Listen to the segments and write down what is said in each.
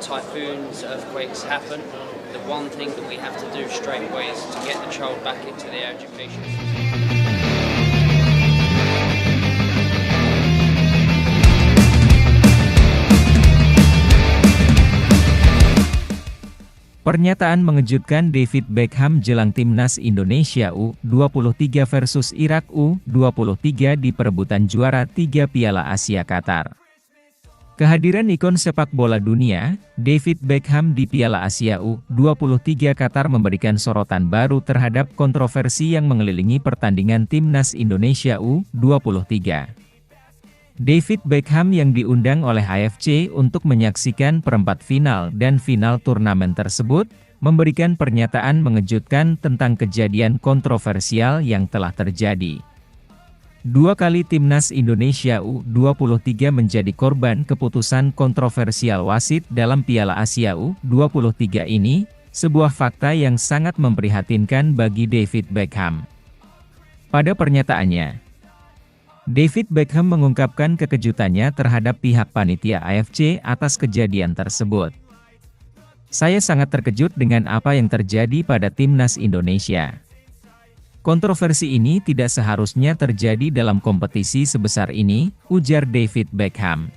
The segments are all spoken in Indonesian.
typhoons, earthquakes happen, the one thing that we have to do straight away is to get the child back into their education system. Pernyataan mengejutkan David Beckham jelang timnas Indonesia U23 versus Irak U23 di perebutan juara 3 Piala Asia Qatar. Kehadiran ikon sepak bola dunia, David Beckham di Piala Asia U23 Qatar memberikan sorotan baru terhadap kontroversi yang mengelilingi pertandingan timnas Indonesia U23. David Beckham yang diundang oleh AFC untuk menyaksikan perempat final dan final turnamen tersebut, memberikan pernyataan mengejutkan tentang kejadian kontroversial yang telah terjadi. 2 kali timnas Indonesia U23 menjadi korban keputusan kontroversial wasit dalam Piala Asia U23 ini, sebuah fakta yang sangat memprihatinkan bagi David Beckham. Pada pernyataannya, David Beckham mengungkapkan kekejutannya terhadap pihak panitia AFC atas kejadian tersebut. Saya sangat terkejut dengan apa yang terjadi pada timnas Indonesia. Kontroversi ini tidak seharusnya terjadi dalam kompetisi sebesar ini, ujar David Beckham.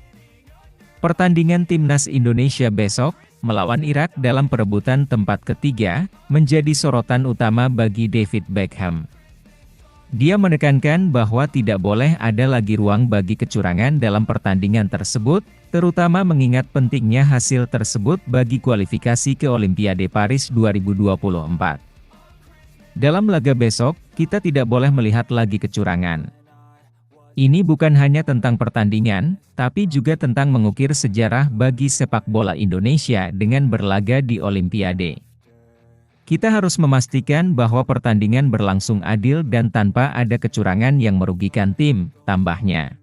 Pertandingan timnas Indonesia besok, melawan Irak dalam perebutan tempat ketiga, menjadi sorotan utama bagi David Beckham. Dia menekankan bahwa tidak boleh ada lagi ruang bagi kecurangan dalam pertandingan tersebut, terutama mengingat pentingnya hasil tersebut bagi kualifikasi ke Olimpiade Paris 2024. Dalam laga besok, kita tidak boleh melihat lagi kecurangan. Ini bukan hanya tentang pertandingan, tapi juga tentang mengukir sejarah bagi sepak bola Indonesia dengan berlaga di Olimpiade. Kita harus memastikan bahwa pertandingan berlangsung adil dan tanpa ada kecurangan yang merugikan tim, tambahnya.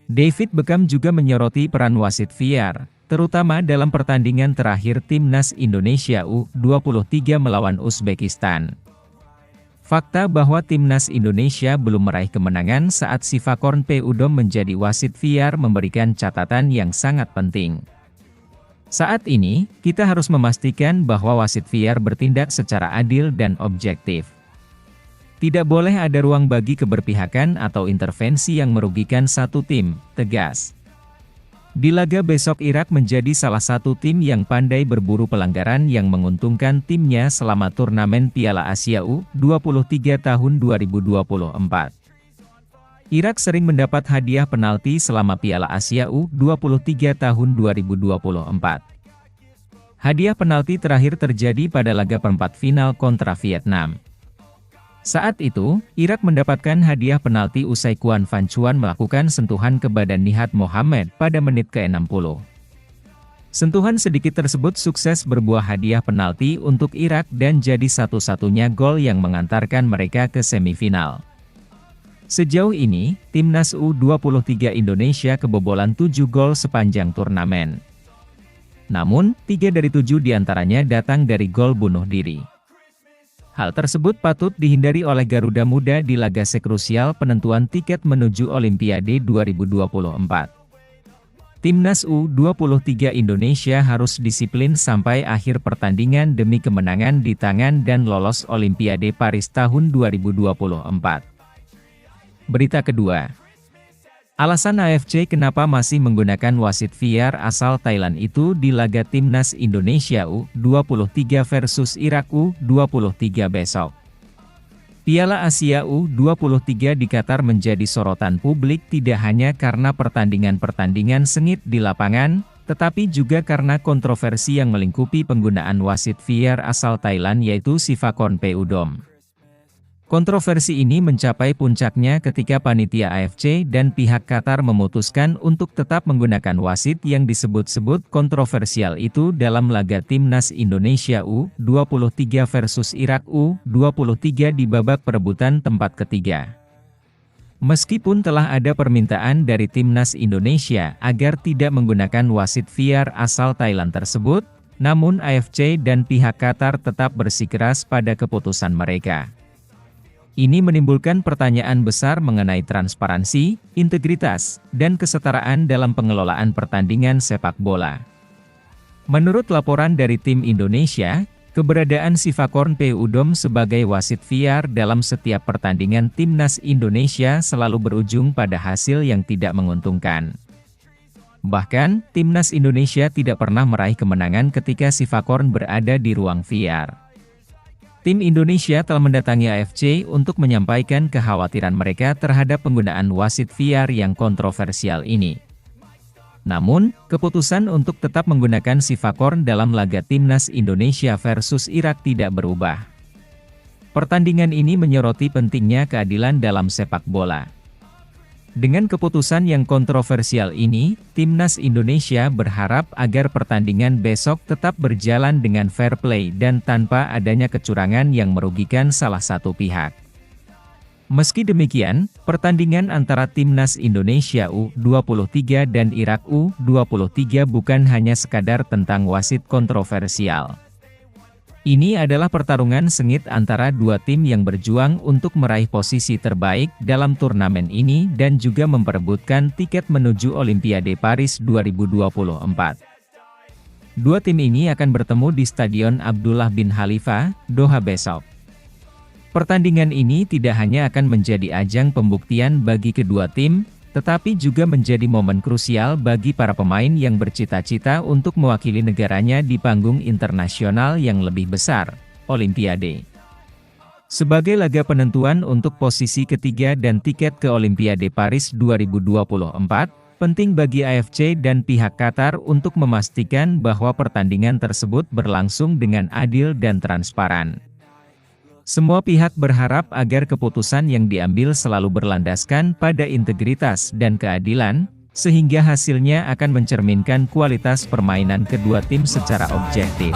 David Beckham juga menyoroti peran wasit VAR, terutama dalam pertandingan terakhir timnas Indonesia U23 melawan Uzbekistan. Fakta bahwa timnas Indonesia belum meraih kemenangan saat Sivakorn P. Udom menjadi wasit VAR memberikan catatan yang sangat penting. Saat ini, kita harus memastikan bahwa wasit VAR bertindak secara adil dan objektif. Tidak boleh ada ruang bagi keberpihakan atau intervensi yang merugikan satu tim, tegas. Di laga besok Irak menjadi salah satu tim yang pandai berburu pelanggaran yang menguntungkan timnya selama turnamen Piala Asia U23 tahun 2024. Irak sering mendapat hadiah penalti selama Piala Asia U23 tahun 2024. Hadiah penalti terakhir terjadi pada laga perempat final kontra Vietnam. Saat itu, Irak mendapatkan hadiah penalti usai Kuan Van Chuan melakukan sentuhan ke badan Nihat Mohammed pada menit ke-60. Sentuhan sedikit tersebut sukses berbuah hadiah penalti untuk Irak dan jadi satu-satunya gol yang mengantarkan mereka ke semifinal. Sejauh ini, timnas U23 Indonesia kebobolan 7 gol sepanjang turnamen. Namun, 3 dari 7 diantaranya datang dari gol bunuh diri. Hal tersebut patut dihindari oleh Garuda Muda di laga sekrusial penentuan tiket menuju Olimpiade 2024. Timnas U23 Indonesia harus disiplin sampai akhir pertandingan demi kemenangan di tangan dan lolos Olimpiade Paris tahun 2024. Berita kedua. Alasan AFC kenapa masih menggunakan wasit VAR asal Thailand itu di laga timnas Indonesia U23 versus Irak U23 besok. Piala Asia U23 di Qatar menjadi sorotan publik tidak hanya karena pertandingan-pertandingan sengit di lapangan, tetapi juga karena kontroversi yang melingkupi penggunaan wasit VAR asal Thailand yaitu Sivakorn P. Udom. Kontroversi ini mencapai puncaknya ketika panitia AFC dan pihak Qatar memutuskan untuk tetap menggunakan wasit yang disebut-sebut kontroversial itu dalam laga timnas Indonesia U23 versus Irak U23 di babak perebutan tempat ketiga. Meskipun telah ada permintaan dari timnas Indonesia agar tidak menggunakan wasit VAR asal Thailand tersebut, namun AFC dan pihak Qatar tetap bersikeras pada keputusan mereka. Ini menimbulkan pertanyaan besar mengenai transparansi, integritas, dan kesetaraan dalam pengelolaan pertandingan sepak bola. Menurut laporan dari tim Indonesia, keberadaan Sivakorn P. Udom sebagai wasit VAR dalam setiap pertandingan timnas Indonesia selalu berujung pada hasil yang tidak menguntungkan. Bahkan, timnas Indonesia tidak pernah meraih kemenangan ketika Sivakorn berada di ruang VAR. Tim Indonesia telah mendatangi AFC untuk menyampaikan kekhawatiran mereka terhadap penggunaan wasit VAR yang kontroversial ini. Namun, keputusan untuk tetap menggunakan Sivakorn dalam laga timnas Indonesia versus Irak tidak berubah. Pertandingan ini menyoroti pentingnya keadilan dalam sepak bola. Dengan keputusan yang kontroversial ini, timnas Indonesia berharap agar pertandingan besok tetap berjalan dengan fair play dan tanpa adanya kecurangan yang merugikan salah satu pihak. Meski demikian, pertandingan antara timnas Indonesia U23 dan Irak U23 bukan hanya sekadar tentang wasit kontroversial. Ini adalah pertarungan sengit antara dua tim yang berjuang untuk meraih posisi terbaik dalam turnamen ini dan juga memperebutkan tiket menuju Olimpiade Paris 2024. Dua tim ini akan bertemu di Stadion Abdullah bin Khalifa, Doha besok. Pertandingan ini tidak hanya akan menjadi ajang pembuktian bagi kedua tim, tetapi juga menjadi momen krusial bagi para pemain yang bercita-cita untuk mewakili negaranya di panggung internasional yang lebih besar, Olimpiade. Sebagai laga penentuan untuk posisi ketiga dan tiket ke Olimpiade Paris 2024, penting bagi AFC dan pihak Qatar untuk memastikan bahwa pertandingan tersebut berlangsung dengan adil dan transparan. Semua pihak berharap agar keputusan yang diambil selalu berlandaskan pada integritas dan keadilan, sehingga hasilnya akan mencerminkan kualitas permainan kedua tim secara objektif.